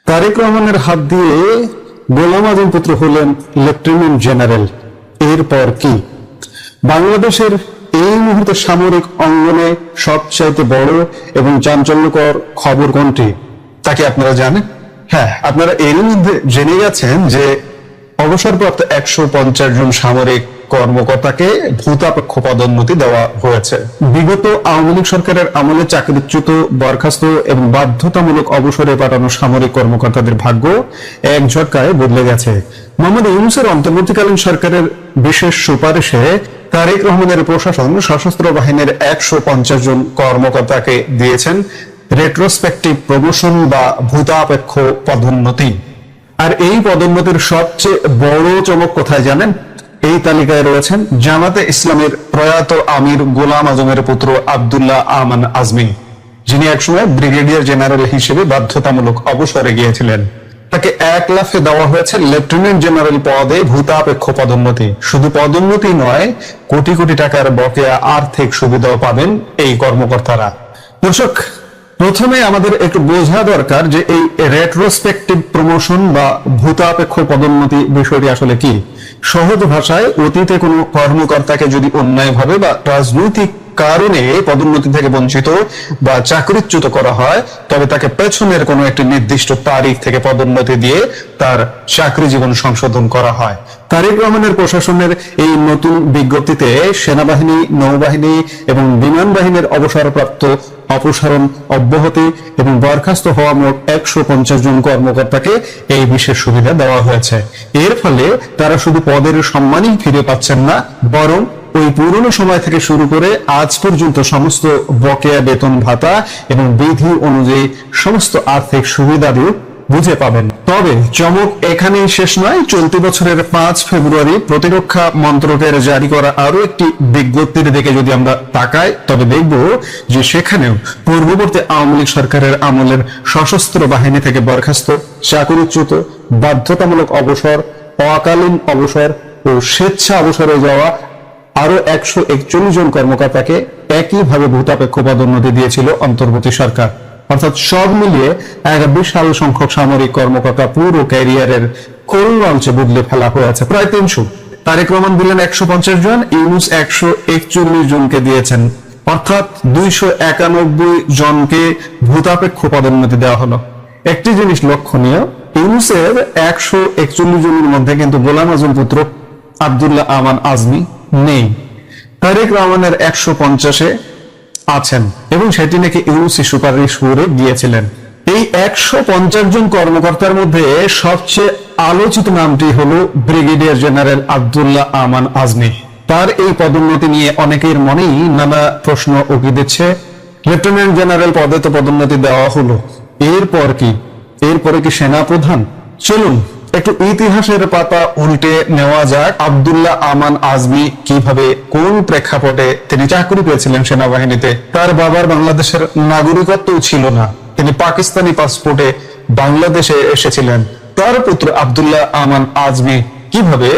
তারেক রহমানের হাত দিয়ে গোলাম আজম পুত্র হলেন লেফটেন্যান্ট জেনারেল। এরপর কি? বাংলাদেশের এই মুহূর্তে সামরিক অঙ্গনে সবচাইতে বড় এবং চাঞ্চল্যকর খবর কোনটি, তা কি আপনারা জানেন? হ্যাঁ, আপনারা এর মধ্যে জেনে গেছেন যে অবসরপ্রাপ্ত 150 জন সামরিক কর্মকর্তাকে ভূতাপেক্ষ পদোন্নতি দেওয়া হয়েছে। বিগত আওয়ামী লীগ সরকারের আমলে চাকরিচ্যুত, বরখাস্ত এবং বাধ্যতামূলক অবসরে পাঠানো সামরিক কর্মকর্তাদের ভাগ্য এক ঝটকায় বদলে গেছে। মোহাম্মদ ইউনূসের অন্তর্বর্তীকালীন সরকারের বিশেষ সুপারিশে তারেক রহমানের প্রশাসন সশস্ত্র বাহিনীর 150 জন কর্মকর্তাকে দিয়েছেন রেট্রোস্পেক্টিভ প্রমোশন বা ভূতাপেক্ষ পদোন্নতি। আর এই পদোন্নতির সবচেয়ে বড় চমক কোথায় জানেন? এই তালিকায় রয়েছেন জামাতে ইসলামের প্রয়াত আমির গোলাম আজমের পুত্র আব্দুল্লাহ আমান আজমি, যিনি একসময় ব্রিগেডিয়ার জেনারেল হিসেবে বাধ্যতামূলক অবসরে গিয়েছিলেন। তাকে এক লাফে দেওয়া হয়েছে লেফটেন্যান্ট জেনারেল পদে ভূতাপেক্ষ পদোন্নতি। শুধু পদোন্নতি নয়, কোটি কোটি টাকার বকেয়া আর্থিক সুবিধাও পাবেন এই কর্মকর্তারা। দর্শক, প্রথমে আমাদের একটু বোঝা দরকার যে এই রেট্রোস্পেক্টিভ প্রমোশন বা ভূতাপেক্ষ পদোন্নতি বিষয়টি আসলে কি। সহজ ভাষায়, অতীতে কোনো কর্মকর্তাকে যদি অন্যায়ভাবে বা রাজনৈতিক কারণে পদোন্নতি থেকে বঞ্চিত বা চাকরিচ্যুত করা হয়, তবে তাকে পেছনের কোনো একটি নির্দিষ্ট তারিখ থেকে পদোন্নতি দিয়ে তার চাকরি জীবন সংশোধন করা হয়। তারেক রহমানের প্রশাসনের এই নতুন বিজ্ঞপ্তিতে সেনাবাহিনী, নৌবাহিনী এবং বিমান বাহিনীর অবসরপ্রাপ্ত, অপসারণ, অব্যাহতি এবং বরখাস্ত হওয়া মোট 150 জন কর্মকর্তাকে এই বিশেষ সুবিধা দেওয়া হয়েছে। এর ফলে তারা শুধু পদের সম্মানই ফিরে পাচ্ছেন না, বরং ওই পুরনো সময় থেকে শুরু করে আজ পর্যন্ত সমস্ত বকেয়া বেতন ভাতা এবং বিধি অনুযায়ী সমস্ত আর্থিক সুবিধাদিও বুঝে পাবেন। তবে চমক এখানেই শেষ নয়। চলতি বছরের 5 ফেব্রুয়ারি প্রতিরক্ষা মন্ত্রকের জারি করা আরো একটি বিজ্ঞপ্তির দিকে যদি আমরা তাকাই, তবে দেখব যে সেখানেও পূর্ববর্তী আওয়ামী লীগ সরকারের আমলের সশস্ত্র বাহিনী থেকে বরখাস্ত, চাকরিচ্যুত, বাধ্যতামূলক অবসর, অকালীন অবসর ও স্বেচ্ছা অবসরে যাওয়া আরো 141 জন কর্মকর্তাকে একইভাবে ভূতাপেক্ষ পদোন্নতি দিয়েছিল অন্তর্বর্তী সরকার। অর্থাৎ সব মিলিয়ে এক বিশাল সংখ্যক সামরিক কর্মকর্তা পুরো ক্যারিয়ারের কোল লঞ্চে বদলে ফেলা হয়েছে প্রায় 300। তারেক রহমান দিলেন 150 জন, ইউনূস 141 জনকে দিয়েছেন, অর্থাৎ 291 জনকে ভূতাপেক্ষ পদোন্নতি দেওয়া হলো। একটি জিনিস লক্ষণীয়, ইউনূসের 141 জনের মধ্যে কিন্তু গোলাম আজম পুত্র আব্দুল্লাহ আমান আজমি নেই। তারেক রহমানের 150-এ আছেন এবং সেটি নাকি ইউনূসী সুপারিশ করে দিয়েছিলেন। এই 150 জন কর্মকর্তার মধ্যে সবচেয়ে আলোচিত নামটি হলো ব্রিগেডিয়ার জেনারেল আব্দুল্লাহ আমান আজমি। তার এই পদোন্নতি নিয়ে অনেকের মনেই নানা প্রশ্ন উকি দিচ্ছে। লেফটেন্যান্ট জেনারেল পদে তো পদোন্নতি দেওয়া হলো, এরপর কি? এরপরে কি সেনাপ্রধান? চলুন একটু ইতিহাসের পাতা উল্টে নেওয়া যাক। আব্দুল্লাহ আমান আজমি কিভাবে, কোন প্রেক্ষাপটে তিনি চাকরি পেয়েছিলেন সেনাবাহিনীতে। তার বাবার বাংলাদেশের নাগরিকত্বও ছিল না, তিনি পাকিস্তানি পাসপোর্টে বাংলাদেশে এসেছিলেন। তার পুত্র আব্দুল্লাহ আমান আজমি কিভাবে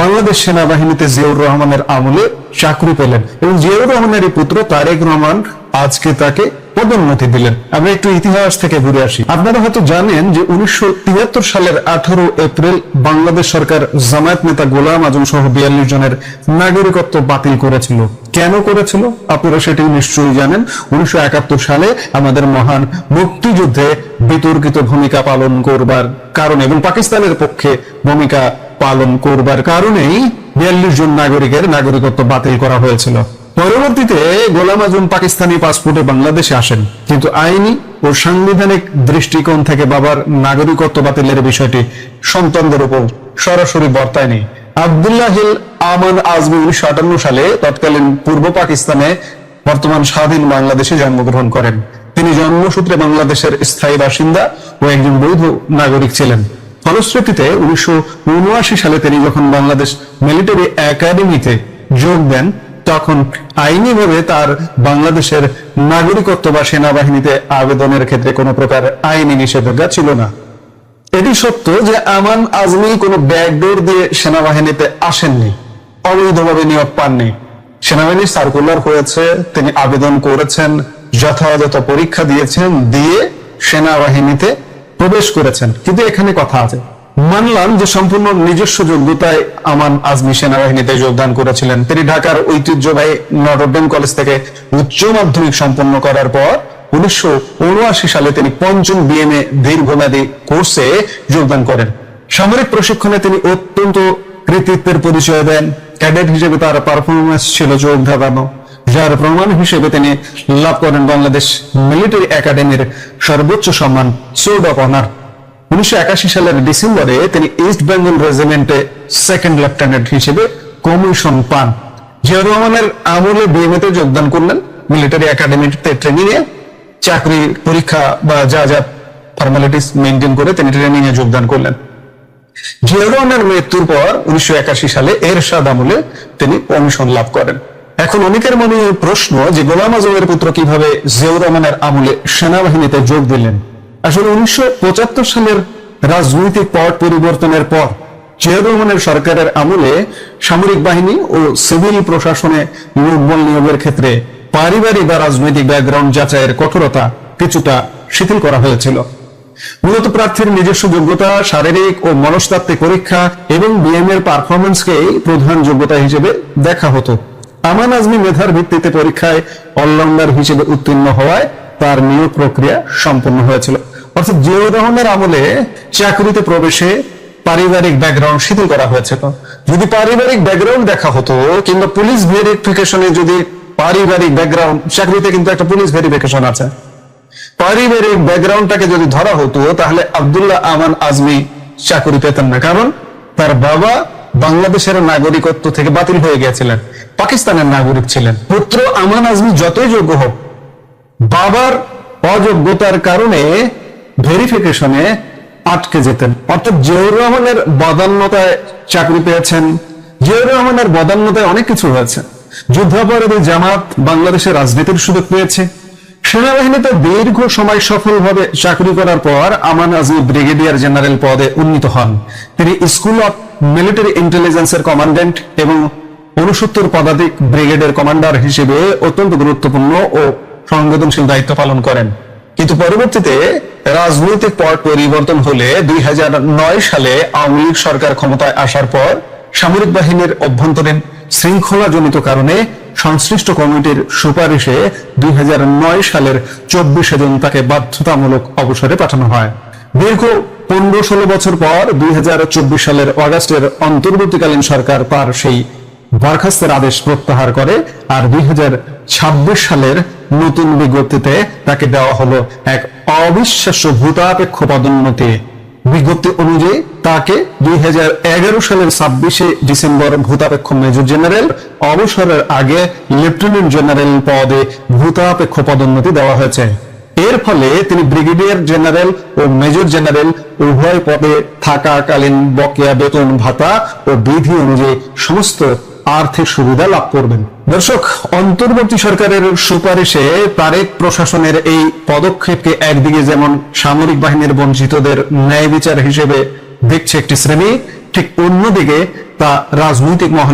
বাংলাদেশ সেনাবাহিনীতে জিয়াউর রহমানের আমলে চাকরি পেলেন এবং জিয়াউর রহমানের পুত্র তারেক রহমান আজকে তাকে পদোন্নতি দিলেন। আমরা একটু ইতিহাস থেকে ঘুরে আসি। আপনারা হয়তো জানেন যে 1973 সালের 18 এপ্রিল বাংলাদেশ সরকার জামায়াত নেতা গোলাম আজম সহ 42 জনের নাগরিকত্ব বাতিল করেছিল। কেন করেছিল আপনারা সেটি নিশ্চয়ই জানেন। 1971 সালে আমাদের মহান মুক্তিযুদ্ধে বিতর্কিত ভূমিকা পালন করবার কারণে এবং পাকিস্তানের পক্ষে ভূমিকা পালন করবার কারণেই 42 জন নাগরিকের নাগরিকত্ব বাতিল করা হয়েছিল। পরবর্তীতে গোলাম আজম পাকিস্তানি পাসপোর্টে বাংলাদেশে আসেন, কিন্তু আইনি ও সাংবিধানিক দৃষ্টিকোণ থেকে বাবার নাগরিকত্ব বাতিলের বিষয়টি সন্তানদের উপর সরাসরি বর্তায়নি। আব্দুল্লাহ আমান আজমি 1958 সালে তৎকালীন পূর্ব পাকিস্তানে বর্তমান স্বাধীন বাংলাদেশে জন্মগ্রহণ করেন। তিনি জন্মসূত্রে বাংলাদেশের স্থায়ী বাসিন্দা ও একজন বৈধ নাগরিক ছিলেন। ফলশ্রুতিতে 1979 সালে তিনি যখন বাংলাদেশ মিলিটারি একাডেমিতে যোগ দেন, তখন আইনিভাবে তার বাংলাদেশের নাগরিকত্ব বা সেনাবাহিনীতে আবেদনের ক্ষেত্রে কোনো প্রকার আইনি নিষেধাজ্ঞা ছিল না। এটি সত্য যে আমান আজমি কোনো ব্যাকডোর দিয়ে সেনাবাহিনীতে আসেননি, অবৈধভাবে নিয়োগ পাননি। সেনাবাহিনীর সার্কুলার হয়েছে, তিনি আবেদন করেছেন, যথাযথ পরীক্ষা দিয়েছেন, দিয়ে সেনাবাহিনীতে প্রবেশ করেছেন। কিন্তু এখানে কথা আছে, মানলাম যে সম্পূর্ণ নিজস্ব যোগ্যতায় আমান আজমি সেনাবাহিনীতে যোগদান করেছিলেন। তিনি ঢাকার ঐতিহ্যবাহী নটরডেম কলেজ থেকে উচ্চ মাধ্যমিক সম্পন্ন করার পর 1979 সালে তিনি পঞ্চম বিএমএ দীর্ঘমেয়াদী কোর্সে যোগদান করেন। সামরিক প্রশিক্ষণে তিনি অত্যন্ত কৃতিত্বের পরিচয় দেন। ক্যাডেট হিসেবে তার পারফরমেন্স ছিল চোখ ধাঁধানো, যার প্রমাণ হিসেবে তিনি লাভ করেন বাংলাদেশ মিলিটারি একাডেমির সর্বোচ্চ সম্মান সোর্ড অফ অনার। 1981 সালের ডিসেম্বরে তিনি ইস্ট বেঙ্গল রেজিমেন্টে সেকেন্ড লেফটেন্যান্ট হিসেবে কমিশন পান। জিয়াউর রহমানের আমলে বিএমএতে যোগদান করলেন। মিলিটারি একাডেমিতে ট্রেনিং এ চাকরি পরীক্ষা বা যা যা ফর্মালিটিস মেনটেন করে তিনি ট্রেনিং এ যোগদান করলেন। জিয়াউর রহমানের মৃত্যুর পর 1981 সালে এরশাদ আমলে তিনি কমিশন লাভ করেন। এখন অনেকের মনে প্রশ্ন যে গোলাম আজমের পুত্র কিভাবে জিয়াউর রহমানের আমলে সেনাবাহিনীতে যোগ দিলেন। আসলে 1975 সালের রাজনৈতিক পট পরিবর্তনের পর জিয়াউর রহমানের সরকারের আমলে সামরিক বাহিনী ও সিভিল প্রশাসনে লোকবল নিয়োগের ক্ষেত্রে পারিবারিক বা রাজনৈতিক ব্যাকগ্রাউন্ড যাচাইয়ের কঠোরতা কিছুটা শিথিল করা হয়েছিল। মূলত প্রার্থীর নিজস্ব যোগ্যতা, শারীরিক ও মনস্তাত্ত্বিক পরীক্ষা এবং বিএমএর পারফরমেন্সকে প্রধান যোগ্যতা হিসেবে দেখা হতো। আমান আজমি মেধার ভিত্তিতে পরীক্ষায় অলরাউন্ডার হিসেবে উত্তীর্ণ হওয়ায় তার নিয়োগ প্রক্রিয়া সম্পন্ন হয়েছিল। অর্থাৎ জিয়াউর রহমানের আমলে চাকরিতে প্রবেশে পারিবারিক ব্যাকগ্রাউন্ড শিথিল করা হয়েছিল। যদি পারিবারিক ব্যাকগ্রাউন্ড দেখা হতো কিংবা পুলিশ ভেরিফিকেশনে যদি পারিবারিক ব্যাকগ্রাউন্ড, চাকরিতে কিন্তু একটা পুলিশ ভেরিফিকেশন আছে, পারিবারিক ব্যাকগ্রাউন্ডটাকে যদি ধরা হতো তাহলে আব্দুল্লাহ আমান আজমি চাকরি পেতেন না, কারণ তার বাবা বাংলাদেশের নাগরিকত্ব থেকে বাতিল হয়ে গিয়েছিলেন, পাকিস্তানের নাগরিক ছিলেন। পুত্র আমান আজমি যতই যোগ্য হোক, বাবার অযোগ্যতার কারণে ভেরিফিকেশনে আটকে যেতেন। অর্থাৎ জিয়াউর রহমানের বদান্যতায় চাকরি পেয়েছেন। জিয়াউর রহমানের বদান্যতায় অনেক কিছু হয়েছে। যুদ্ধাপরাধী জামাত বাংলাদেশের রাজনীতির সুযোগ পেয়েছে। সেনাবাহিনীতে দীর্ঘ সময় সফলভাবে চাকরি করার পর আমান আজমি ব্রিগেডিয়ার জেনারেল পদে উন্নীত হন। তিনি স্কুল অফ মিলিটারি ইন্টেলিজেন্সের কমান্ড্যান্ট এবং 69 পদাতিক ব্রিগেডের কমান্ডার হিসেবে অত্যন্ত গুরুত্বপূর্ণ ও সংবেদনশীল দায়িত্ব পালন করেন। কিন্তু পরবর্তীতে রাজনৈতিক পট পরিবর্তন হলে 2009 সালে আওয়ামী লীগ সরকার ক্ষমতায় আসার পর সামরিক বাহিনীর অভ্যন্তরীণ শৃঙ্খলাজনিত কারণে সংশ্লিষ্ট কমিটির সুপারিশে 2009 সালের 24 জন তাকে বাধ্যতামূলক অবসরে পাঠানো হয়। দীর্ঘ 15-16 বছর পর 2024 সালের অগাস্টের অন্তর্বর্তীকালীন সরকার তার সেই বরখাস্তের আদেশ প্রত্যাহার করে আর 2026 সালের নতুন বিজ্ঞপ্তিতে তাকে দেওয়া হলো এক অবিশ্বাস্য ভূতাপেক্ষ পদোন্নতি। বিজ্ঞপ্তি অনুযায়ী তাকে 2011 সালের 26 ডিসেম্বর ভূতাপেক্ষ মেজর জেনারেল, অবসরের আগে লেফটেন্যান্ট জেনারেল পদে ভূতাপেক্ষ পদোন্নতি দেওয়া হয়েছে। এর ফলে তিনি ব্রিগেডিয়ার জেনারেল ও মেজর জেনারেল উভয় পদে থাকাকালীন বকেয়া বেতন ভাতা ও বিধি অনুযায়ী সমস্ত আর্থিক সুবিধা লাভ করবেন। দর্শক, অন্তর্বর্তী সরকারের সুপারিশে তারেক প্রশাসনের এই পদক্ষেপকে একদিকে যেমন সামরিক বাহিনীর বঞ্চিতদের ন্যায় বিচার হিসেবে দেখছে একটি শ্রেণী, ঠিক অন্যদিকে তা রাজনৈতিক মহল